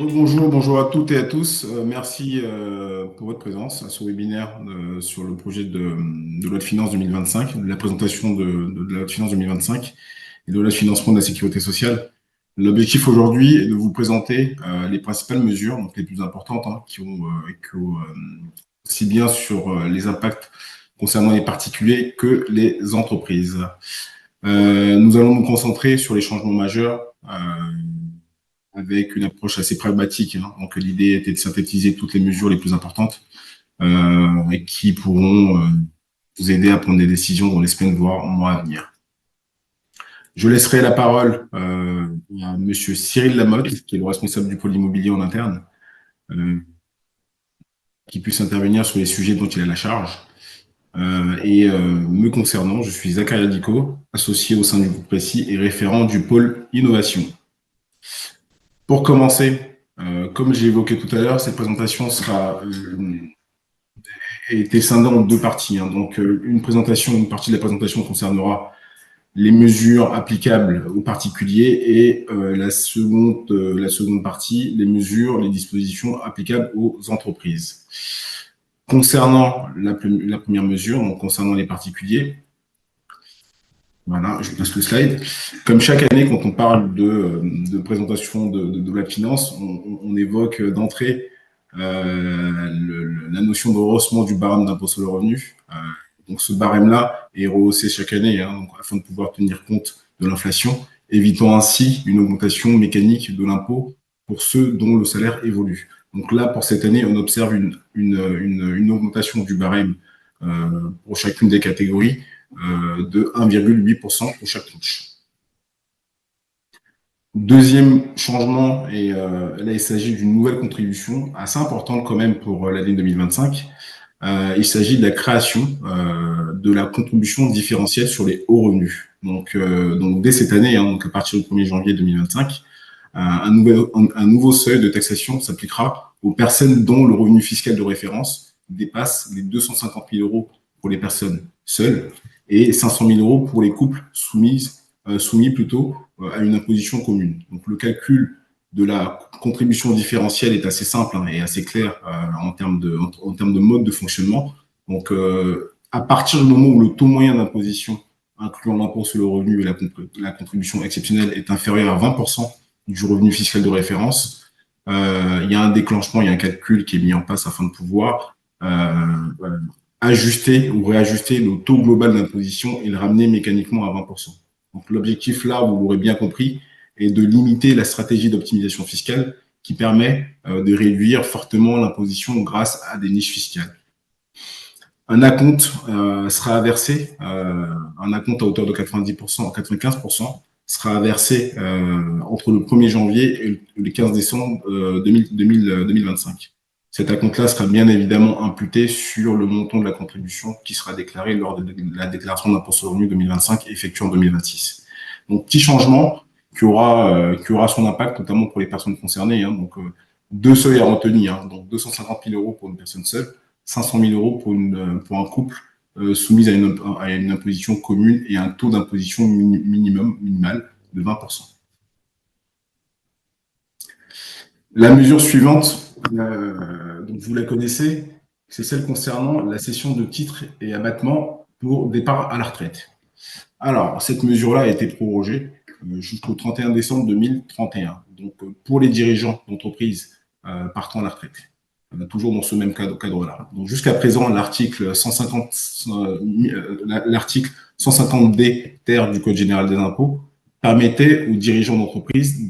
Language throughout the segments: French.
Bonjour, bonjour à toutes et à tous. Merci pour votre présence à ce webinaire sur le projet de loi de finances 2025, de la présentation de la loi de finances 2025 et de la loi de financement de la sécurité sociale. L'objectif aujourd'hui est de vous présenter les principales mesures, donc les plus importantes, aussi bien sur les impacts concernant les particuliers que les entreprises. Nous allons nous concentrer sur les changements majeurs avec une approche assez pragmatique, hein. Donc, l'idée était de synthétiser toutes les mesures les plus importantes et qui pourront vous aider à prendre des décisions dans les semaines, voire mois à venir. Je laisserai la parole à Monsieur Cyril Lamotte, qui est le responsable du pôle immobilier en interne, qui puisse intervenir sur les sujets dont il a la charge. Me concernant, je suis Zakaria Diko, associé au sein du groupe Précis et référent du pôle innovation. Pour commencer, comme j'ai évoqué tout à l'heure, cette présentation été scindée en deux parties, hein. Donc, une partie de la présentation concernera les mesures applicables aux particuliers et la seconde partie, les dispositions applicables aux entreprises. Concernant la première mesure, donc concernant les particuliers, voilà, je passe le slide. Comme chaque année, quand on parle de présentation de la finance, on évoque d'entrée la notion de rehaussement du barème d'impôt sur le revenu. Donc, ce barème-là est rehaussé chaque année, hein, donc, afin de pouvoir tenir compte de l'inflation, évitant ainsi une augmentation mécanique de l'impôt pour ceux dont le salaire évolue. Donc là, pour cette année, on observe une augmentation du barème pour chacune des catégories de 1,8% pour chaque tranche. Deuxième changement, et là il s'agit d'une nouvelle contribution assez importante quand même pour l'année 2025. Il s'agit de la création de la contribution différentielle sur les hauts revenus. Donc dès cette année, hein, donc à partir du 1er janvier 2025, un nouveau seuil de taxation s'appliquera aux personnes dont le revenu fiscal de référence dépasse les 250 000 euros pour les personnes seules et 500 000 euros pour les couples soumis à une imposition commune. Donc le calcul de la contribution différentielle est assez simple, hein, et assez clair en termes de mode de fonctionnement. Donc à partir du moment où le taux moyen d'imposition incluant l'impôt sur le revenu et la contribution exceptionnelle est inférieur à 20% du revenu fiscal de référence, il y a un déclenchement, il y a un calcul qui est mis en place afin de pouvoir ajuster ou réajuster le taux global d'imposition et le ramener mécaniquement à 20%. Donc l'objectif là, vous l'aurez bien compris, est de limiter la stratégie d'optimisation fiscale qui permet de réduire fortement l'imposition grâce à des niches fiscales. Un acompte sera versé, un acompte à hauteur de 90%, 95%, sera versé entre le 1er janvier et le 15 décembre 2025. Cet acompte-là sera bien évidemment imputé sur le montant de la contribution qui sera déclaré lors de la déclaration d'impôt sur le revenu 2025 effectuée en 2026. Donc, petit changement qui aura son impact, notamment pour les personnes concernées, hein. Donc, deux seuils à retenir, hein. Donc 250 000 euros pour une personne seule, 500 000 euros pour un couple soumis à une imposition commune et un taux d'imposition minimal de 20%. La mesure suivante, donc vous la connaissez, c'est celle concernant la cession de titres et abattements pour départ à la retraite. Alors, cette mesure-là a été prorogée jusqu'au 31 décembre 2031. Donc, pour les dirigeants d'entreprises partant à la retraite, toujours dans ce même cadre-là. Donc, jusqu'à présent, l'article 150D ter du Code général des impôts permettait aux dirigeants d'entreprise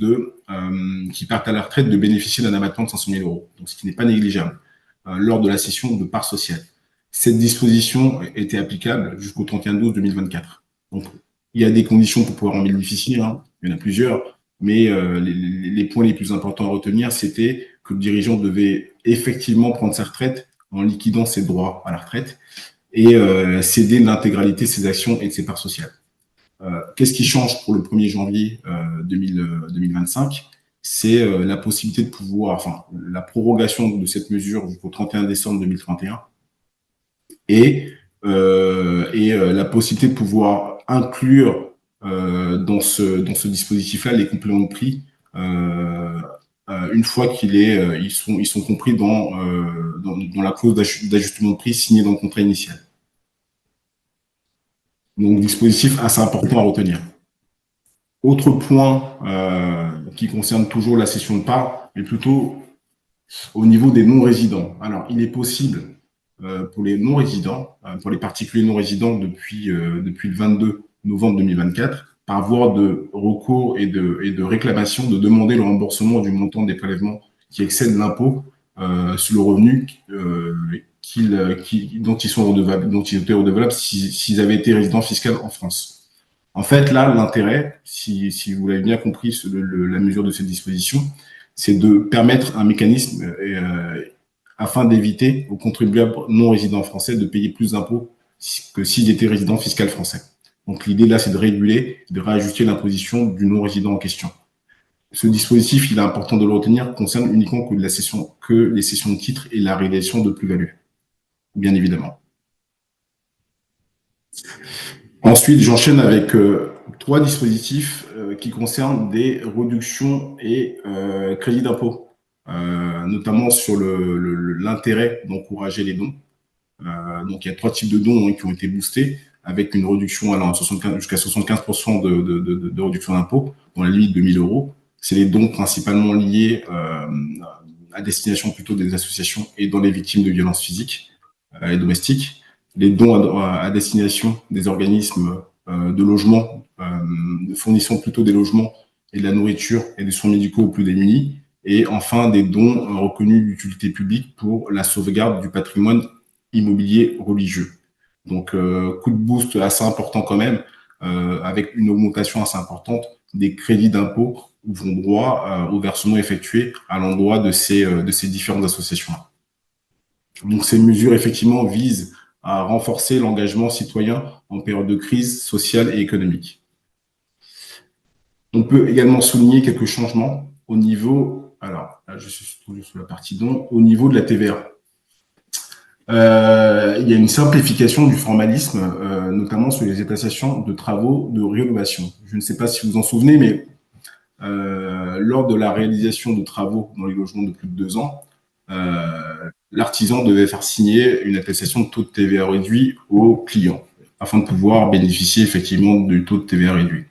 qui partent à la retraite de bénéficier d'un abattement de 500 000 euros, donc ce qui n'est pas négligeable, lors de la cession de parts sociales. Cette disposition était applicable jusqu'au 31/12/2024. Donc, il y a des conditions pour pouvoir en bénéficier, hein. Il y en a plusieurs, mais les points les plus importants à retenir, c'était que le dirigeant devait effectivement prendre sa retraite en liquidant ses droits à la retraite et céder l'intégralité de ses actions et de ses parts sociales. Qu'est-ce qui change pour le 1er janvier 2025? C'est la possibilité de pouvoir, la prorogation de cette mesure jusqu'au 31 décembre 2031 et la possibilité de pouvoir inclure dans ce dispositif-là les compléments de prix une fois ils sont compris dans la clause d'ajustement de prix signée dans le contrat initial. Donc, dispositif assez important à retenir. Autre point qui concerne toujours la cession de parts, mais plutôt au niveau des non-résidents. Alors, il est possible pour les non-résidents, pour les particuliers non-résidents depuis le 22 novembre 2024, par voie de recours et de réclamation, de demander le remboursement du montant des prélèvements qui excède l'impôt sur le revenu dont ils sont redevables, dont ils étaient redevables s'ils avaient été résidents fiscaux en France. En fait, là, l'intérêt, si vous l'avez bien compris, la mesure de cette disposition, c'est de permettre un mécanisme afin d'éviter aux contribuables non résidents français de payer plus d'impôts que s'ils étaient résidents fiscaux français. Donc l'idée là, c'est de réguler, de réajuster l'imposition du non-résident en question. Ce dispositif, il est important de le retenir, concerne uniquement que les cessions de titres et la réalisation de plus-value, bien évidemment. Ensuite, j'enchaîne avec trois dispositifs qui concernent des réductions et crédits d'impôt, notamment sur l'intérêt d'encourager les dons. Donc, il y a trois types de dons qui ont été boostés avec une réduction allant jusqu'à 75% de réduction d'impôt dans la limite de 1 000 euros. C'est les dons principalement liés à destination plutôt des associations et dans les victimes de violences physiques et domestiques. Les dons à destination des organismes de logement, fournissant plutôt des logements et de la nourriture et des soins médicaux aux plus démunis. Et enfin, des dons reconnus d'utilité publique pour la sauvegarde du patrimoine immobilier religieux. Donc, coup de boost assez important quand même, avec une augmentation assez importante des crédits d'impôt ouvrant droit au versement effectué à l'endroit de ces différentes associations. Donc, ces mesures, effectivement, visent à renforcer l'engagement citoyen en période de crise sociale et économique. On peut également souligner quelques changements au niveau, alors là, je suis toujours sur la partie dons, au niveau de la TVA. Il y a une simplification du formalisme, notamment sur les attestations de travaux de rénovation. Je ne sais pas si vous vous en souvenez, mais lors de la réalisation de travaux dans les logements de plus de 2 ans, l'artisan devait faire signer une attestation de taux de TVA réduit au client afin de pouvoir bénéficier effectivement du taux de TVA réduit.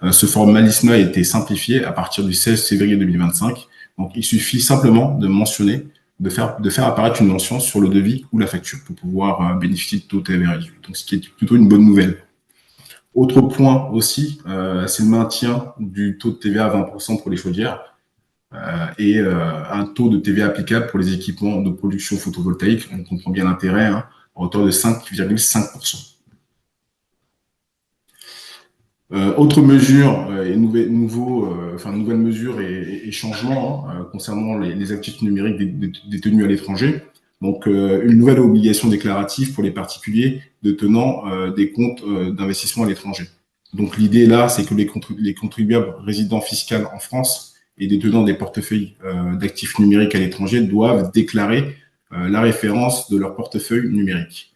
Ce formalisme a été simplifié à partir du 16 février 2025. Donc, il suffit simplement de mentionner, de faire apparaître une mention sur le devis ou la facture pour pouvoir bénéficier du taux de TVA réduit. Donc, ce qui est plutôt une bonne nouvelle. Autre point aussi, c'est le maintien du taux de TVA à 20% pour les chaudières et un taux de TVA applicable pour les équipements de production photovoltaïque. On comprend bien l'intérêt, à hauteur de 5,5%. Autre mesure nouvelle mesure et changement concernant les actifs numériques détenus à l'étranger. Donc, une nouvelle obligation déclarative pour les particuliers détenant des comptes d'investissement à l'étranger. Donc, l'idée là, c'est que les contribuables résidents fiscaux en France et détenant des portefeuilles d'actifs numériques à l'étranger doivent déclarer la référence de leur portefeuille numérique.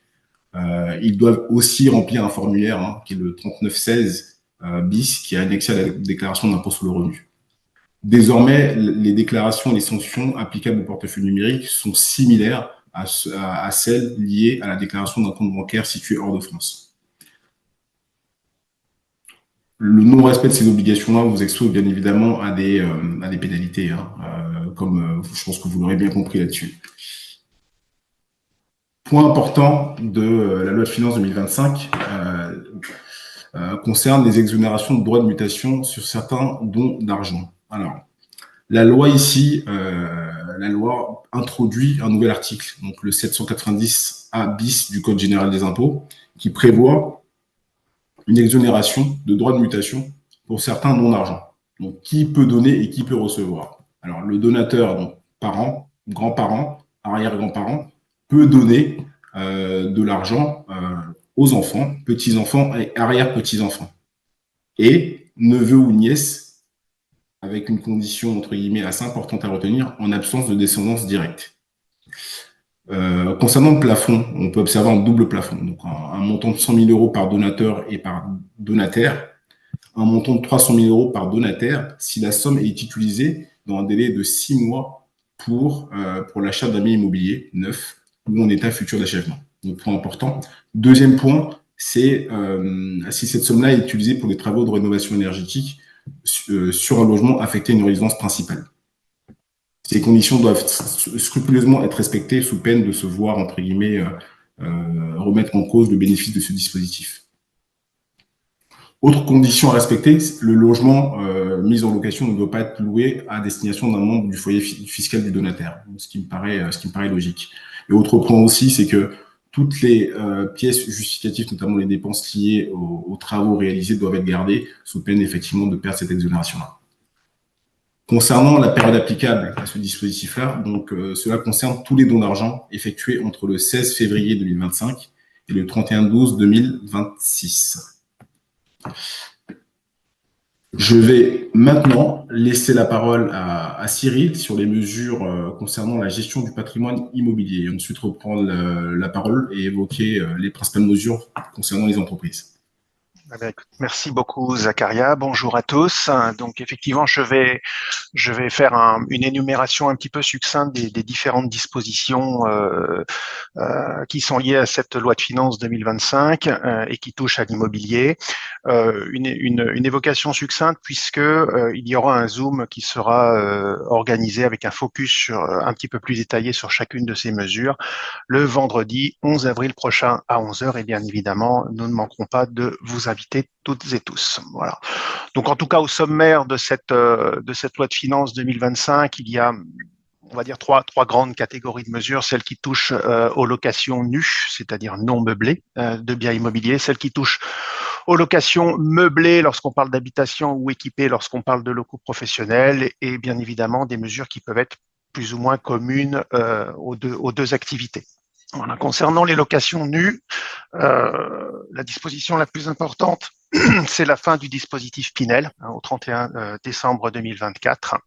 Ils doivent aussi remplir un formulaire qui est le 3916 bis qui est annexé à la déclaration d'impôt sur le revenu. Désormais, les déclarations et les sanctions applicables au portefeuille numérique sont similaires à celles liées à la déclaration d'un compte bancaire situé hors de France. Le non-respect de ces obligations-là vous expose bien évidemment à des pénalités, comme je pense que vous l'aurez bien compris là-dessus. Point important de la loi de finances 2025 concerne les exonérations de droits de mutation sur certains dons d'argent. Alors, la loi ici, la loi introduit un nouvel article, donc le 790A bis du Code général des impôts, qui prévoit une exonération de droits de mutation pour certains dons d'argent. Donc, qui peut donner et qui peut recevoir? Alors, le donateur, donc parents, grands-parents, arrière-grands-parents, peut donner de l'argent aux enfants, petits-enfants et arrière-petits-enfants. Et neveu ou nièce, avec une condition, entre guillemets, assez importante à retenir, en absence de descendance directe. Concernant le plafond, on peut observer un double plafond. Donc, un montant de 100 000 euros par donateur et par donataire, un montant de 300 000 euros par donataire si la somme est utilisée dans un délai de 6 mois pour l'achat d'un bien immobilier neuf ou en état futur d'achèvement. Donc, point important. Deuxième point, c'est si cette somme-là est utilisée pour des travaux de rénovation énergétique sur un logement affecté à une résidence principale. Ces conditions doivent scrupuleusement être respectées sous peine de se voir, entre guillemets, remettre en cause le bénéfice de ce dispositif. Autre condition à respecter, le logement mis en location ne doit pas être loué à destination d'un membre du foyer fiscal du donataire, ce qui me paraît logique. Et autre point aussi, c'est que toutes les pièces justificatives, notamment les dépenses liées aux travaux réalisés, doivent être gardées sous peine effectivement de perdre cette exonération-là. Concernant la période applicable à ce dispositif-là, donc cela concerne tous les dons d'argent effectués entre le 16 février 2025 et le 31/12/2026. Je vais maintenant laisser la parole à Cyril sur les mesures concernant la gestion du patrimoine immobilier et ensuite reprendre la parole et évoquer les principales mesures concernant les entreprises. Merci beaucoup, Zakaria. Bonjour à tous. Donc, effectivement, je vais faire une énumération un petit peu succincte des différentes dispositions qui sont liées à cette loi de finances 2025 et qui touchent à l'immobilier. Une évocation succincte puisque il y aura un Zoom qui sera organisé avec un focus un petit peu plus détaillé sur chacune de ces mesures le vendredi 11 avril prochain à 11h. Et bien évidemment, nous ne manquerons pas de vous inviter toutes et tous. Voilà. Donc, en tout cas, au sommaire de cette loi de finances 2025, il y a, on va dire, trois grandes catégories de mesures. Celles qui touchent aux locations nues, c'est-à-dire non meublées de biens immobiliers. Celles qui touchent aux locations meublées lorsqu'on parle d'habitation ou équipées lorsqu'on parle de locaux professionnels. Et bien évidemment, des mesures qui peuvent être plus ou moins communes aux deux activités. Voilà. Concernant les locations nues, la disposition la plus importante, c'est la fin du dispositif Pinel au 31 décembre 2024.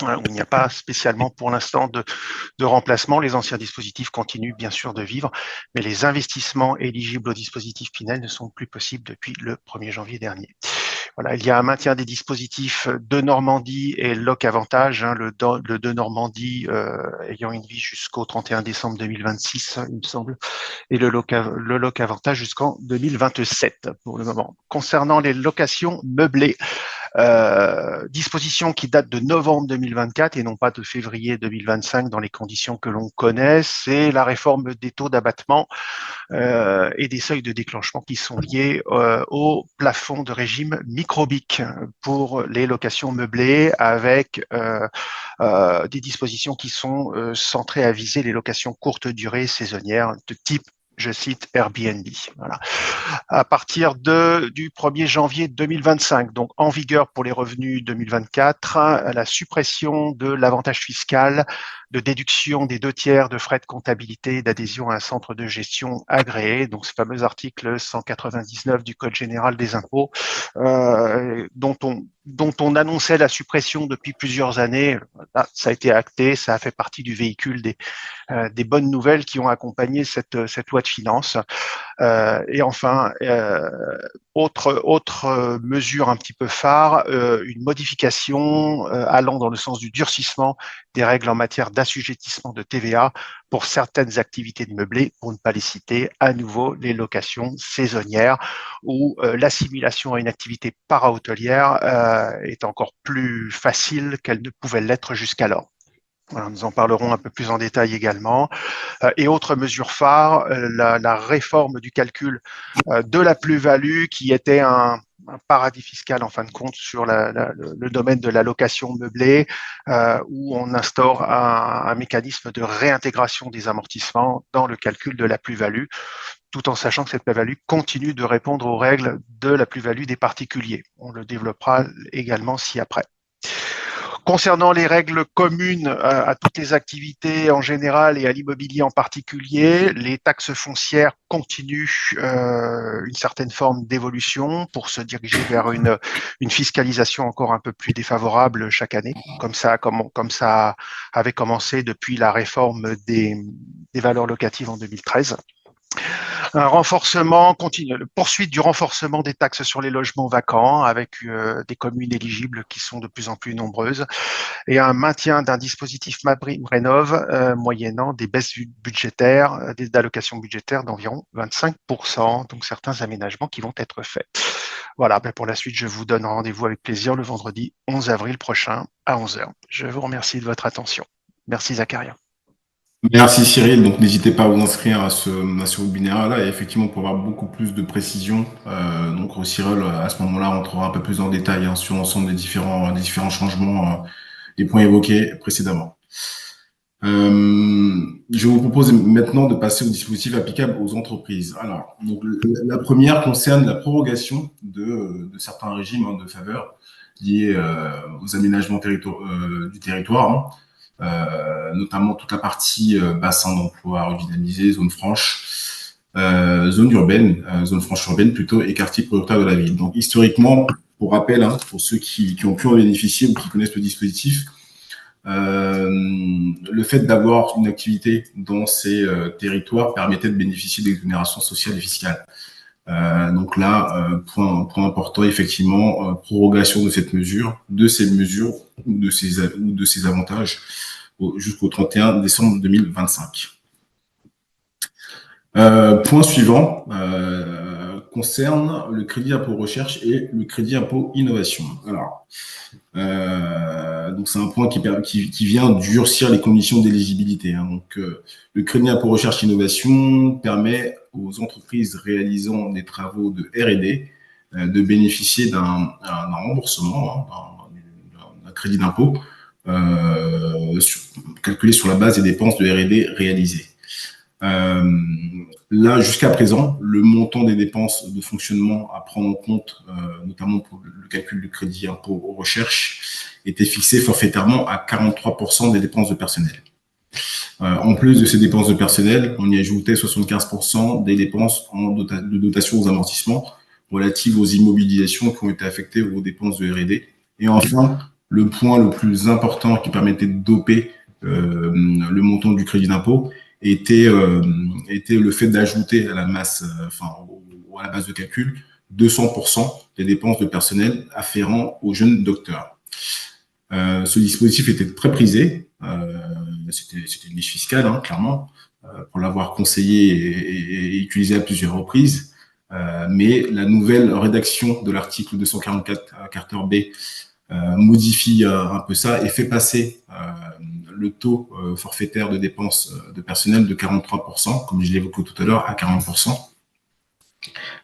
Où il n'y a pas spécialement pour l'instant de remplacement. Les anciens dispositifs continuent bien sûr de vivre, mais les investissements éligibles au dispositif Pinel ne sont plus possibles depuis le 1er janvier dernier. Voilà, il y a un maintien des dispositifs de Normandie et LOC Avantage, le de Normandie ayant une vie jusqu'au 31 décembre 2026, il me semble, et le LOC Avantage jusqu'en 2027 pour le moment. Concernant les locations meublées, disposition qui date de novembre 2024 et non pas de février 2025 dans les conditions que l'on connaît, c'est la réforme des taux d'abattement et des seuils de déclenchement qui sont liés au plafond de régime microbique pour les locations meublées avec des dispositions qui sont centrées à viser les locations courte durée saisonnières de type, je cite, Airbnb. Voilà. À partir du 1er janvier 2025, donc en vigueur pour les revenus 2024, la suppression de l'avantage fiscal de déduction des 2/3 de frais de comptabilité et d'adhésion à un centre de gestion agréé, donc ce fameux article 199 du Code général des impôts, dont on annonçait la suppression depuis plusieurs années. Là, ça a été acté, ça a fait partie du véhicule des bonnes nouvelles qui ont accompagné cette loi de finances. Et enfin, autre mesure un petit peu phare, une modification allant dans le sens du durcissement des règles en matière d'assujettissement de TVA pour certaines activités de meublé, pour ne pas les citer, à nouveau les locations saisonnières où l'assimilation à une activité para-hôtelière est encore plus facile qu'elle ne pouvait l'être jusqu'alors. Voilà, nous en parlerons un peu plus en détail également. Et autre mesure phare, la réforme du calcul de la plus-value qui était un paradis fiscal en fin de compte sur le domaine de la location meublée, où on instaure un mécanisme de réintégration des amortissements dans le calcul de la plus-value, tout en sachant que cette plus-value continue de répondre aux règles de la plus-value des particuliers. On le développera également ci-après. Concernant les règles communes à toutes les activités en général et à l'immobilier en particulier, les taxes foncières continuent une certaine forme d'évolution pour se diriger vers une fiscalisation encore un peu plus défavorable chaque année, comme ça avait commencé depuis la réforme des valeurs locatives en 2013. Un renforcement continu, poursuite du renforcement des taxes sur les logements vacants avec des communes éligibles qui sont de plus en plus nombreuses et un maintien d'un dispositif MaPrimeRénov moyennant des baisses budgétaires, des allocations budgétaires d'environ 25%, donc certains aménagements qui vont être faits. Voilà, ben pour la suite, je vous donne rendez-vous avec plaisir le vendredi 11 avril prochain à 11 heures. Je vous remercie de votre attention. Merci Zacharia. Merci Cyril, donc n'hésitez pas à vous inscrire à ce webinaire-là et effectivement pour avoir beaucoup plus de précision, donc Cyril à ce moment-là rentrera un peu plus en détail sur l'ensemble des différents changements, des points évoqués précédemment. Je vous propose maintenant de passer aux dispositifs applicables aux entreprises. Alors, donc, la première concerne la prorogation de certains régimes de faveur liés aux aménagements du territoire, notamment toute la partie bassin d'emploi redynamisé, zone franche, zone urbaine, zone franche urbaine plutôt, et quartier prioritaire de la ville. Donc, historiquement, pour rappel, pour ceux qui ont pu en bénéficier ou qui connaissent le dispositif, le fait d'avoir une activité dans ces territoires permettait de bénéficier d'exonérations sociales et fiscales. Donc là, point important, effectivement, prorogation de cette mesure, de ces mesures ou de ces avantages jusqu'au 31 décembre 2025. Point suivant concerne le crédit impôt recherche et le crédit impôt innovation. Alors, donc c'est un point qui vient durcir les conditions d'éligibilité. Donc, le crédit impôt recherche et innovation permet aux entreprises réalisant des travaux de R&D de bénéficier d'un remboursement, d'un crédit d'impôt calculé sur la base des dépenses de R&D réalisées. Là, jusqu'à présent, le montant des dépenses de fonctionnement à prendre en compte, notamment pour le calcul du crédit impôt recherche, était fixé forfaitairement à 43% des dépenses de personnel. En plus de ces dépenses de personnel, on y ajoutait 75% des dépenses de dotation aux amortissements relatives aux immobilisations qui ont été affectées aux dépenses de R&D. Et enfin, le point le plus important qui permettait de doper le montant du crédit d'impôt était le fait d'ajouter à la masse, à la base de calcul, 200% des dépenses de personnel afférents aux jeunes docteurs. Ce dispositif était très prisé. C'était une niche fiscale, clairement, pour l'avoir conseillé et utilisé à plusieurs reprises. Mais la nouvelle rédaction de l'article 244 carter B modifie un peu ça et fait passer le taux forfaitaire de dépenses de personnel de 43%, comme je l'ai évoqué tout à l'heure, à 40%.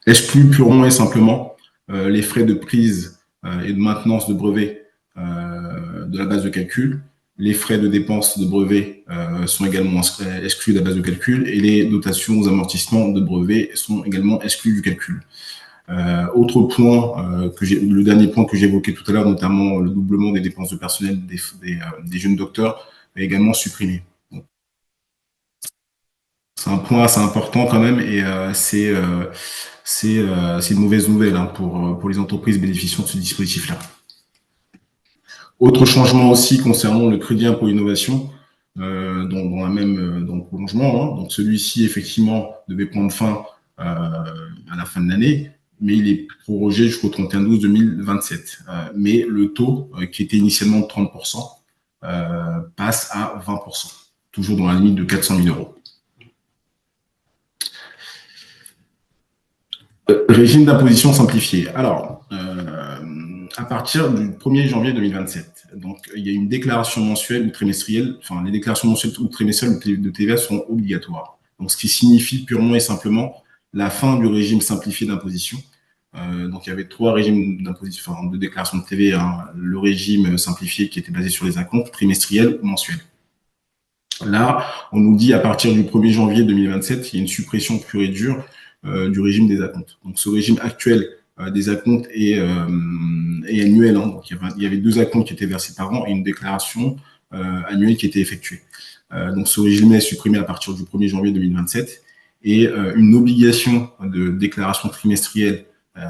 Exclut purement et simplement les frais de prise et de maintenance de brevets de la base de calcul. Les frais de dépenses de brevets sont également exclus de la base de calcul et les dotations aux amortissements de brevets sont également exclus du calcul. Autre point, le dernier point que j'ai évoqué tout à l'heure, notamment le doublement des dépenses de personnel des jeunes docteurs, est également supprimé. Donc, c'est un point assez important quand même et c'est une mauvaise nouvelle pour les entreprises bénéficiant de ce dispositif-là. Autre changement aussi concernant le crédit impôt innovation, dans le prolongement. Donc celui-ci, effectivement, devait prendre fin à la fin de l'année, mais il est prorogé jusqu'au 31/12/2027. Mais le taux, qui était initialement de 30%, passe à 20%, toujours dans la limite de 400 000 euros. Régime d'imposition simplifié. Alors, à partir du 1er janvier 2027, donc il y a une déclaration mensuelle ou trimestrielle, enfin les déclarations mensuelles ou trimestrielles de TVA sont obligatoires. Donc, ce qui signifie purement et simplement la fin du régime simplifié d'imposition. Donc, il y avait 3 régimes d'imposition, de déclaration de TVA. Le régime simplifié qui était basé sur les acomptes trimestriels ou mensuels. Là, on nous dit à partir du 1er janvier 2027, il y a une suppression pure et dure du régime des acomptes. Donc, ce régime actuel des acomptes est annuel. Donc, il y avait 2 acomptes qui étaient versés par an et une déclaration annuelle qui était effectuée. Donc, ce régime est supprimé à partir du 1er janvier 2027 et une obligation de déclaration trimestrielle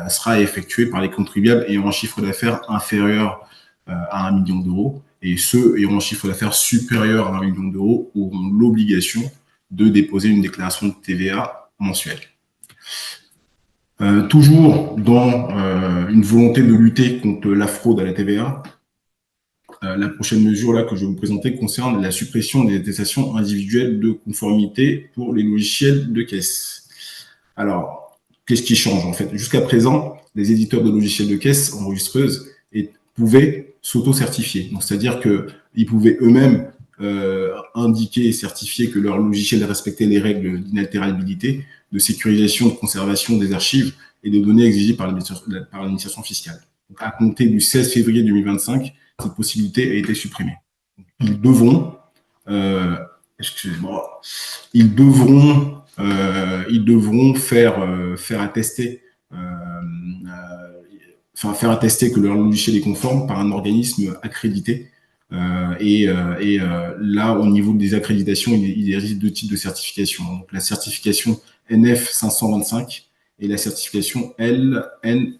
sera effectuée par les contribuables ayant un chiffre d'affaires inférieur à 1 million d'euros et ceux ayant un chiffre d'affaires supérieur à 1 million d'euros auront l'obligation de déposer une déclaration de TVA mensuelle. Toujours dans une volonté de lutter contre la fraude à la TVA, la prochaine mesure là que je vais vous présenter concerne la suppression des attestations individuelles de conformité pour les logiciels de caisse. Alors, qu'est-ce qui change en fait? Jusqu'à présent, les éditeurs de logiciels de caisse enregistreuses pouvaient s'auto-certifier. C'est-à-dire qu'ils pouvaient eux-mêmes indiquer et certifier que leur logiciel respectait les règles d'inaltérabilité, de sécurisation et de conservation des archives et des données exigées par l'administration fiscale. Donc, à compter du 16 février 2025, cette possibilité a été supprimée. Ils devront, excusez-moi, ils devront faire attester, faire attester que leur logiciel est conforme par un organisme accrédité. Là, au niveau des accréditations, il existe deux types de certification. Donc, la certification NF 525 et la certification LNE.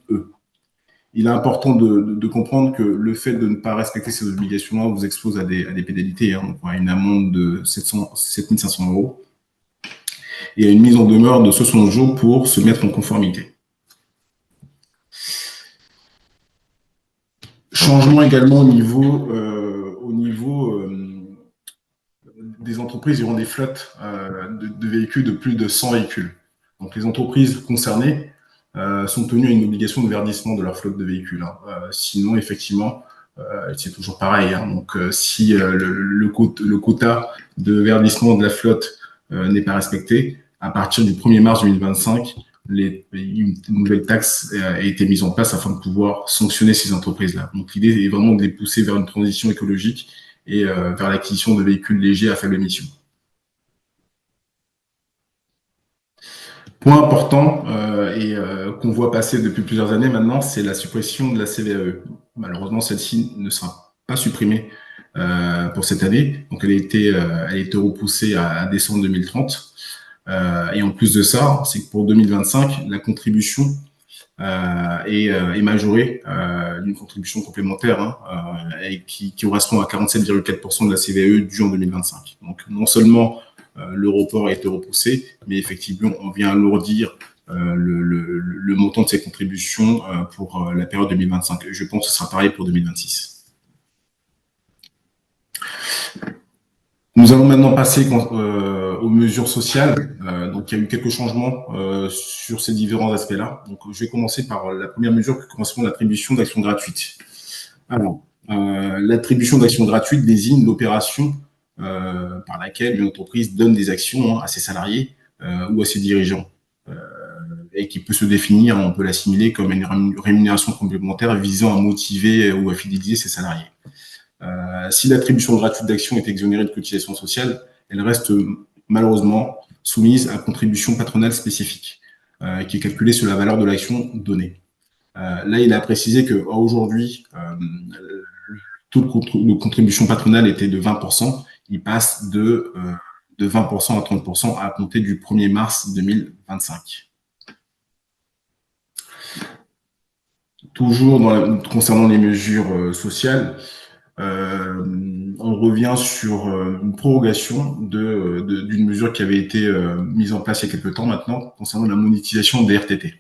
Il est important de comprendre que le fait de ne pas respecter ces obligations-là vous expose à des pénalités, hein, à une amende de 7 500 € et à une mise en demeure de 60 jours pour se mettre en conformité. Changement également au niveau des entreprises qui ont des flottes de véhicules de plus de 100 véhicules. Donc les entreprises concernées sont tenues à une obligation de verdissement de leur flotte de véhicules. Hein. Sinon, effectivement, c'est toujours pareil. Hein. Donc si le quota de verdissement de la flotte n'est pas respecté, à partir du 1er mars 2025, une nouvelle taxe a été mise en place afin de pouvoir sanctionner ces entreprises-là. Donc l'idée est vraiment de les pousser vers une transition écologique et vers l'acquisition de véhicules légers à faible émission. Point important qu'on voit passer depuis plusieurs années maintenant, c'est la suppression de la CVAE. Malheureusement, celle-ci ne sera pas supprimée pour cette année. Donc, elle a été repoussée à décembre 2030. Et en plus de ça, c'est que pour 2025, la contribution est majorée d'une contribution complémentaire et qui correspond à 47,4% de la CVAE due en 2025. Donc, non seulement le report a été repoussé, mais effectivement, on vient alourdir le montant de ces contributions pour la période 2025. Je pense que ce sera pareil pour 2026. Nous allons maintenant passer aux mesures sociales. Donc, il y a eu quelques changements sur ces différents aspects-là. Donc, je vais commencer par la première mesure qui correspond à l'attribution d'actions gratuites. Alors, l'attribution d'actions gratuites désigne l'opération par laquelle une entreprise donne des actions à ses salariés ou à ses dirigeants et qui peut se définir, on peut l'assimiler comme une rémunération complémentaire visant à motiver ou à fidéliser ses salariés. Si l'attribution gratuite d'actions est exonérée de cotisations sociales, elle reste malheureusement soumise à contribution patronale spécifique qui est calculée sur la valeur de l'action donnée. Là, il a précisé qu'aujourd'hui, le taux de contribution patronale était de 20%. Il passe de 20% à 30% à compter du 1er mars 2025. Toujours concernant les mesures sociales, on revient sur une prorogation d'une mesure qui avait été mise en place il y a quelques temps maintenant concernant la monétisation des RTT.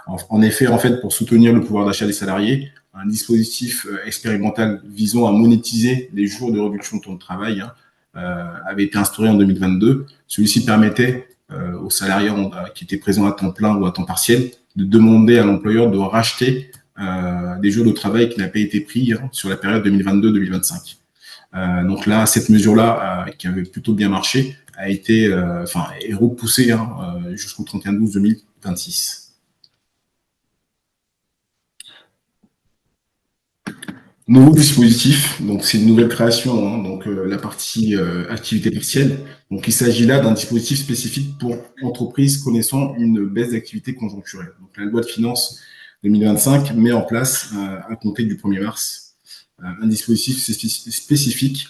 En effet, pour soutenir le pouvoir d'achat des salariés, un dispositif expérimental visant à monétiser les jours de réduction de temps de travail avait été instauré en 2022. Celui-ci permettait aux salariés qui étaient présents à temps plein ou à temps partiel de demander à l'employeur de racheter des jours de travail qui n'avaient pas été pris sur la période 2022-2025. Donc là, cette mesure-là, qui avait plutôt bien marché, est repoussée jusqu'au 31/12/2026. Nouveau dispositif, donc c'est une nouvelle création, donc la partie activité partielle. Donc il s'agit là d'un dispositif spécifique pour entreprises connaissant une baisse d'activité conjoncturelle. Donc la loi de finances 2025 met en place à compter du 1er mars un dispositif spécifique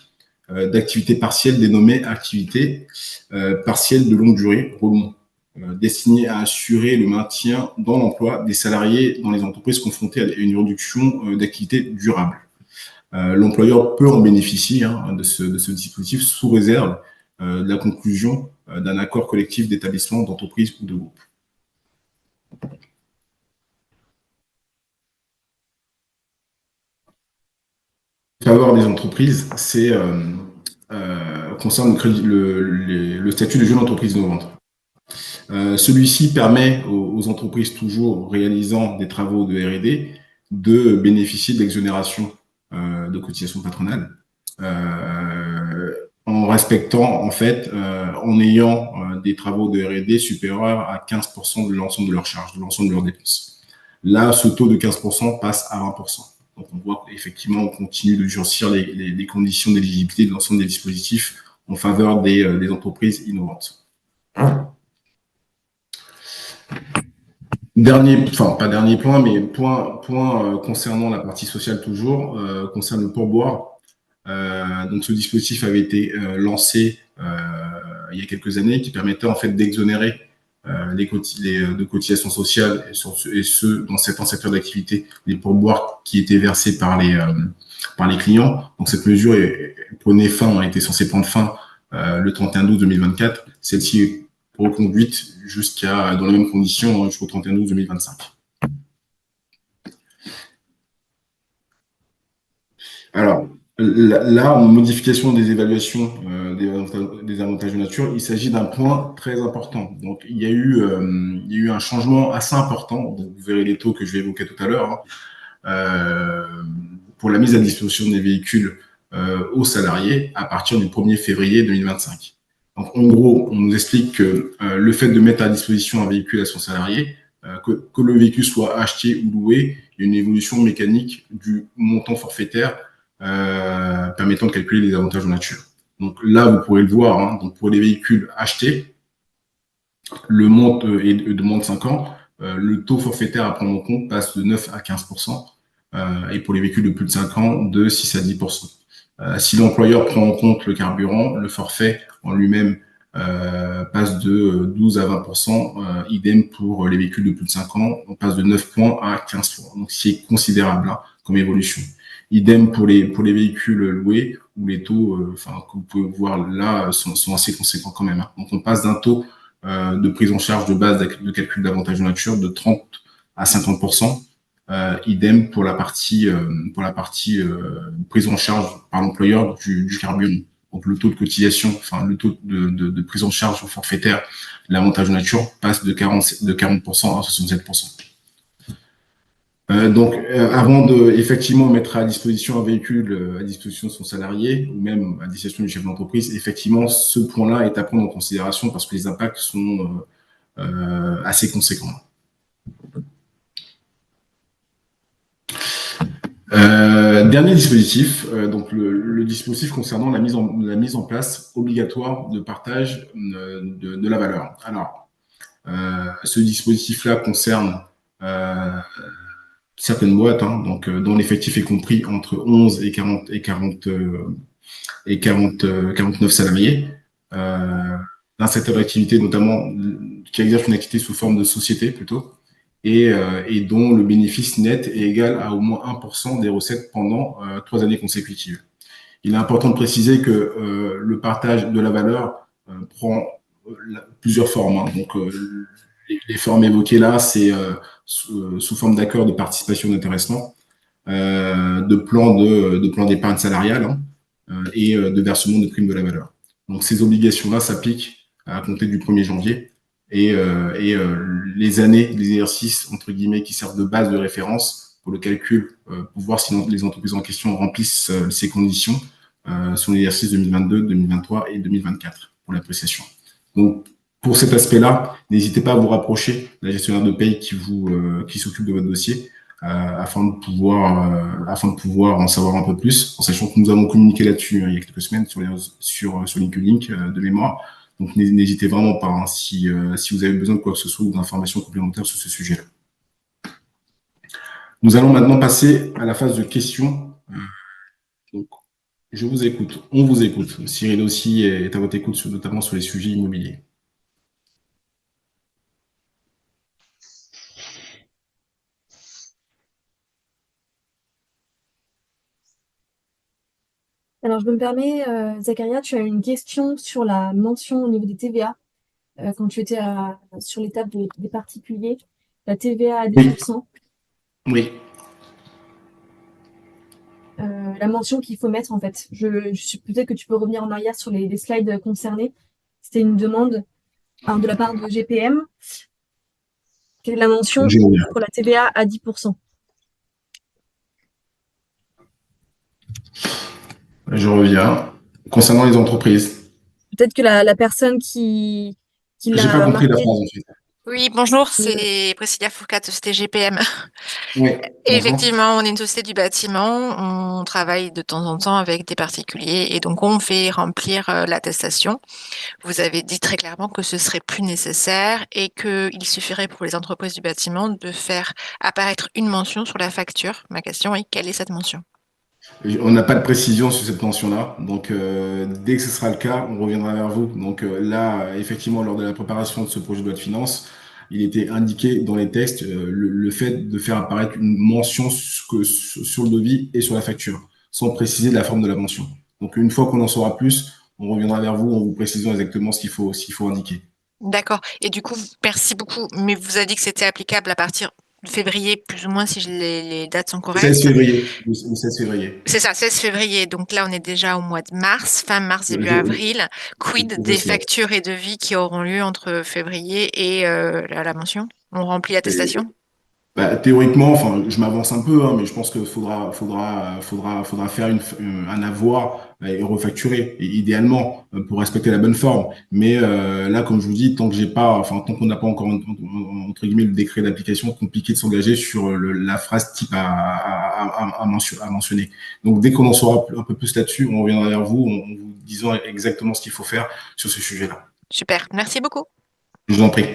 d'activité partielle dénommé activité partielle de longue durée, ROLON, destiné à assurer le maintien dans l'emploi des salariés dans les entreprises confrontées à une réduction d'activité durable. L'employeur peut en bénéficier de ce dispositif sous réserve de la conclusion d'un accord collectif d'établissement, d'entreprise ou de groupe. Faveur des entreprises, c'est concerne le statut de jeune entreprise innovante. Celui-ci permet aux entreprises toujours réalisant des travaux de R&D de bénéficier d'exonération de cotisations patronales en respectant, en fait, en ayant des travaux de R&D supérieurs à 15% de l'ensemble de leurs charges, de l'ensemble de leurs dépenses. Là, ce taux de 15% passe à 20%. Donc, on voit qu'effectivement, on continue de durcir les conditions d'éligibilité de l'ensemble des dispositifs en faveur des entreprises innovantes. Dernier, enfin pas dernier point, mais point concernant la partie sociale toujours, concerne le pourboire. Donc ce dispositif avait été lancé il y a quelques années, qui permettait en fait d'exonérer de cotisations sociales et ce dans certains secteurs d'activité, les pourboires qui étaient versés par les clients. Donc cette mesure prenait fin, a été censée prendre fin le 31/12/2024. Celle-ci est reconduite dans les mêmes conditions jusqu'au 31/12/2025. Alors, là, en modification des évaluations des avantages de nature, il s'agit d'un point très important. Donc, il y a eu un changement assez important. Donc, vous verrez les taux que je vais évoquer tout à l'heure, hein, pour la mise à disposition des véhicules aux salariés à partir du 1er février 2025. Donc, en gros, on nous explique que le fait de mettre à disposition un véhicule à son salarié, que le véhicule soit acheté ou loué, il y a une évolution mécanique du montant forfaitaire permettant de calculer les avantages en nature. Donc là, vous pourrez le voir, hein, donc pour les véhicules achetés, le montant est de moins de 5 ans, le taux forfaitaire à prendre en compte passe de 9 à 15%, et pour les véhicules de plus de 5 ans, de 6 à 10%. Si l'employeur prend en compte le carburant, le forfait en lui-même passe de 12 à 20%, idem pour les véhicules de plus de 5 ans, on passe de 9 points à 15 points. Donc c'est considérable hein, comme évolution. Idem pour les véhicules loués, où les taux, que vous pouvez voir là, sont assez conséquents quand même. Hein. Donc on passe d'un taux de prise en charge de base de calcul d'avantage de nature de 30 à 50%. Idem pour la partie prise en charge par l'employeur du carburant. Donc le taux de cotisation, enfin le taux de prise en charge forfaitaire, l'avantage de nature passe de 40% à 67%. Avant de effectivement mettre à disposition un véhicule à disposition de son salarié ou même à disposition du chef d'entreprise, effectivement, ce point-là est à prendre en considération parce que les impacts sont assez conséquents. Dernier dispositif, donc le dispositif concernant la mise en place obligatoire de partage de la valeur. Alors, ce dispositif-là concerne certaines boîtes, hein, donc dont l'effectif est compris entre 11 et 49 salariés, d'un secteur d'activité notamment qui exerce une activité sous forme de société plutôt, et dont le bénéfice net est égal à au moins 1% des recettes pendant 3 années consécutives. Il est important de préciser que le partage de la valeur prend plusieurs formes. Hein. Donc, les formes évoquées là, c'est sous forme d'accord de participation d'intéressement, de plan d'épargne salariale hein, et de versement de primes de la valeur. Donc, ces obligations-là s'appliquent à compter du 1er janvier les années, les exercices, entre guillemets, qui servent de base de référence pour le calcul, pour voir si les entreprises en question remplissent ces conditions, sont l'exercice 2022, 2023 et 2024 pour l'appréciation. Donc, pour cet aspect-là, n'hésitez pas à vous rapprocher de la gestionnaire de paye qui s'occupe de votre dossier afin de pouvoir en savoir un peu plus, en sachant que nous avons communiqué là-dessus il y a quelques semaines sur LinkedIn de mémoire. Donc n'hésitez vraiment pas hein, si vous avez besoin de quoi que ce soit ou d'informations complémentaires sur ce sujet-là. Nous allons maintenant passer à la phase de questions. Donc, je vous écoute, on vous écoute. Cyril aussi est à votre écoute, notamment sur les sujets immobiliers. Alors, je me permets, Zacharia, tu as une question sur la mention au niveau des TVA quand tu étais sur l'étape des particuliers. la TVA à Oui, 10%, oui. la mention qu'il faut mettre en fait. Peut-être que tu peux revenir en arrière sur les slides concernés. C'était une demande de la part de GPM. Quelle est la mention Je reviens. pour la TVA à 10%? Je reviens. Concernant les entreprises, Peut-être que la personne qui j'ai pas l'a compris la marqué. phrase en fait. Oui, bonjour, euh, c'est Priscilla Foucault de société GPM. Oui, Et bonjour. effectivement, on est une société du bâtiment, on travaille de temps en temps avec des particuliers et donc on fait remplir l'attestation. Vous avez dit très clairement que ce serait plus nécessaire et qu'il suffirait pour les entreprises du bâtiment de faire apparaître une mention sur la facture. Ma question est, quelle est cette mention? On n'a pas de précision sur cette mention-là, donc dès que ce sera le cas, on reviendra vers vous. Donc là, effectivement, lors de la préparation de ce projet de loi de finances, il était indiqué dans les textes le fait de faire apparaître une mention sur le devis et sur la facture, sans préciser la forme de la mention. Donc une fois qu'on en saura plus, on reviendra vers vous en vous précisant exactement ce qu'il faut indiquer. D'accord. Et du coup, merci beaucoup. Mais vous avez dit que c'était applicable à partir de février, plus ou moins, si les dates sont Le 16 correctes. février. Le 16 février. C'est ça, 16 février. Donc là, on est déjà au mois de mars, fin mars, début Je, avril. Quid je des sais. factures et devis qui auront lieu entre février et la mention? On remplit Et, l'attestation? bah, théoriquement, enfin, je m'avance un peu, hein, mais je pense qu'il faudra faire un avoir et refacturer, et idéalement, pour respecter la bonne forme. Mais là, comme je vous dis, tant qu'on n'a pas encore entre guillemets le décret d'application, compliqué de s'engager sur la phrase type à mentionner. Donc, dès qu'on en saura un peu plus là-dessus, on reviendra vers vous en vous disant exactement ce qu'il faut faire sur ce sujet-là. Super, merci beaucoup. Je vous en prie.